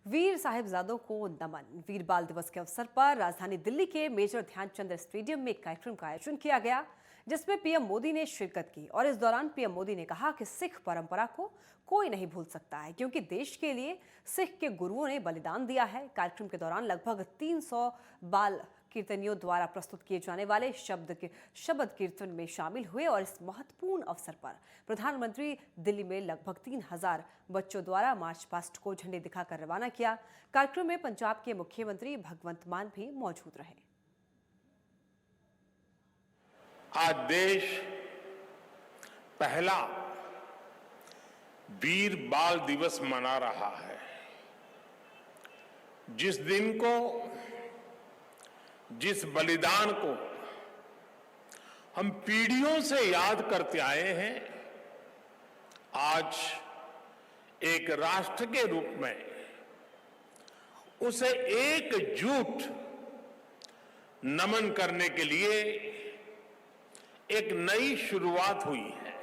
वीर साहिबजादों को नमन। वीर बाल दिवस के अवसर पर राजधानी दिल्ली के मेजर ध्यानचंद स्टेडियम में एक कार्यक्रम का आयोजन किया गया, जिसमें पीएम मोदी ने शिरकत की। और इस दौरान पीएम मोदी ने कहा कि सिख परंपरा को कोई नहीं भूल सकता है, क्योंकि देश के लिए सिख के गुरुओं ने बलिदान दिया है। कार्यक्रम के दौरान लगभग 300 बाल कीर्तनियों द्वारा प्रस्तुत किए जाने वाले शब्द कीर्तन में शामिल हुए। और इस महत्वपूर्ण अवसर पर प्रधानमंत्री दिल्ली में लगभग 3000 बच्चों द्वारा मार्च पास्ट को झंडे दिखाकर रवाना किया। कार्यक्रम में पंजाब के मुख्यमंत्री भगवंत मान भी मौजूद रहे। आज देश पहला वीर बाल दिवस मना रहा है, जिस दिन को, जिस बलिदान को हम पीढ़ियों से याद करते आए हैं, आज एक राष्ट्र के रूप में उसे एकजुट नमन करने के लिए एक नई शुरुआत हुई है।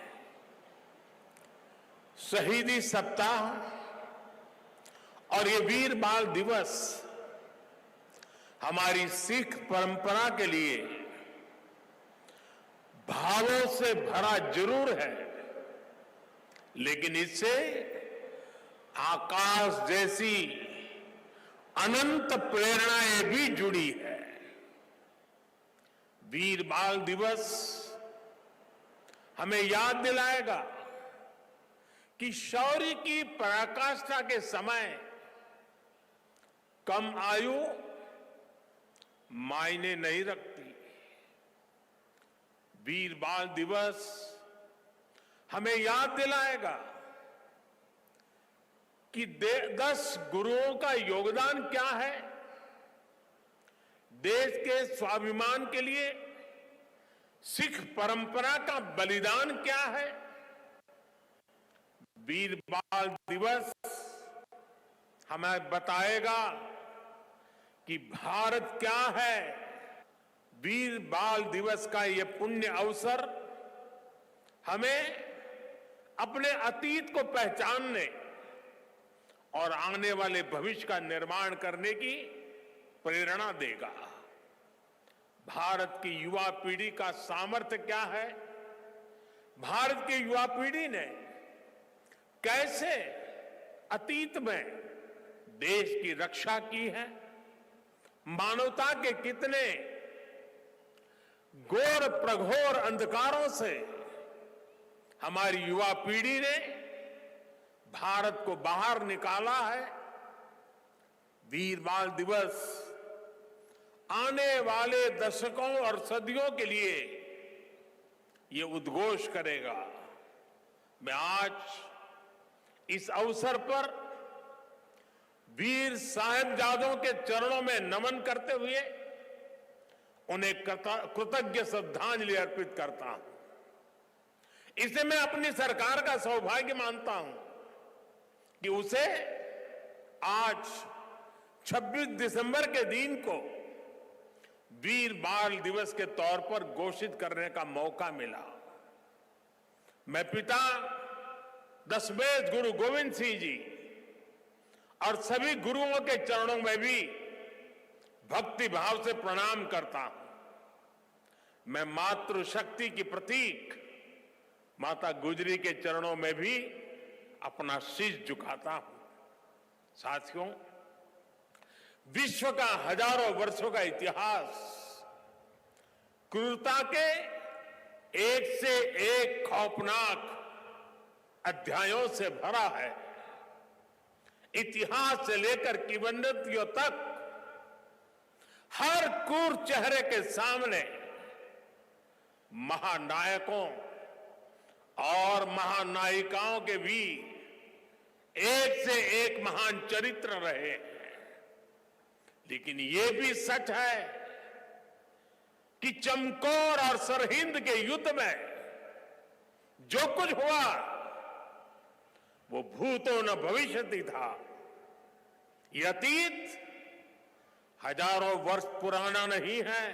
शहीदी सप्ताह और ये वीर बाल दिवस हमारी सिख परंपरा के लिए भावों से भरा जरूर है, लेकिन इससे आकाश जैसी अनंत प्रेरणाएं भी जुड़ी है। वीर बाल दिवस हमें याद दिलाएगा कि शौर्य की पराकाष्ठा के समय कम आयु मायने नहीं रखती। वीर बाल दिवस हमें याद दिलाएगा कि 10 गुरुओं का योगदान क्या है, देश के स्वाभिमान के लिए सिख परंपरा का बलिदान क्या है। वीर बाल दिवस हमें बताएगा कि भारत क्या है। वीर बाल दिवस का यह पुण्य अवसर हमें अपने अतीत को पहचानने और आने वाले भविष्य का निर्माण करने की प्रेरणा देगा। भारत की युवा पीढ़ी का सामर्थ्य क्या है, भारत की युवा पीढ़ी ने कैसे अतीत में देश की रक्षा की है, मानवता के कितने घोर प्रघोर अंधकारों से हमारी युवा पीढ़ी ने भारत को बाहर निकाला है। वीर बाल दिवस आने वाले दशकों और सदियों के लिए ये उद्घोष करेगा। मैं आज इस अवसर पर वीर साहिबजादों के चरणों में नमन करते हुए उन्हें कृतज्ञ श्रद्धांजलि अर्पित करता हूं। इसे मैं अपनी सरकार का सौभाग्य मानता हूं कि उसे आज 26 दिसंबर के दिन को वीर बाल दिवस के तौर पर घोषित करने का मौका मिला। मैं पिता दशमेश गुरु गोविंद सिंह जी और सभी गुरुओं के चरणों में भी भक्ति भाव से प्रणाम करता हूं। मैं मातृशक्ति की प्रतीक माता गुजरी के चरणों में भी अपना शीश झुकाता हूं। साथियों, विश्व का हजारों वर्षों का इतिहास क्रूरता के एक से एक खौफनाक अध्यायों से भरा है। इतिहास से लेकर किंवदंतियों तक हर क्रूर चेहरे के सामने महानायकों और महानायिकाओं के भी एक से एक महान चरित्र रहे हैं। लेकिन यह भी सच है कि चमकौर और सरहिंद के युद्ध में जो कुछ हुआ वो भूतो न भविष्यति था। यह अतीत हजारों वर्ष पुराना नहीं है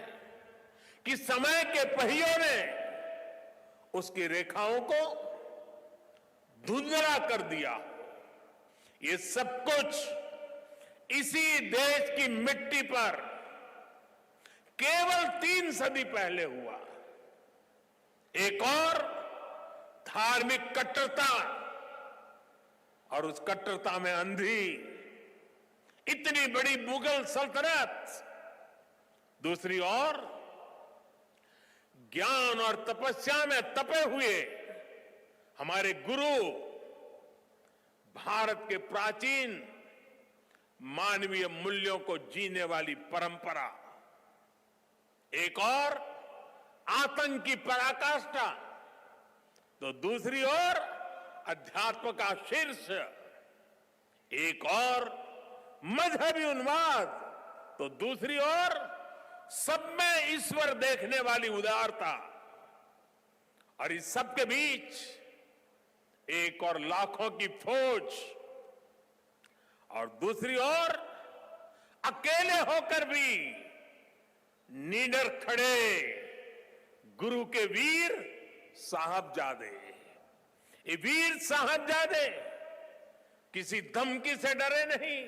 कि समय के पहियों ने उसकी रेखाओं को धुंधला कर दिया। ये सब कुछ इसी देश की मिट्टी पर केवल 3 सदी पहले हुआ। एक और धार्मिक कट्टरता, और उस कट्टरता में अंधी इतनी बड़ी मुगल सल्तनत। दूसरी ओर ज्ञान और तपस्या में तपे हुए हमारे गुरु, भारत के प्राचीन मानवीय मूल्यों को जीने वाली परंपरा। एक और आतंक की पराकाष्ठा, तो दूसरी ओर अध्यात्म का शीर्ष। एक और मजहबी उन्माद, तो दूसरी ओर सब में ईश्वर देखने वाली उदारता। और इस सब के बीच एक और लाखों की फौज, और दूसरी ओर अकेले होकर भी निडर खड़े गुरु के वीर साहबजादे। ये वीर साहबजादे किसी धमकी से डरे नहीं,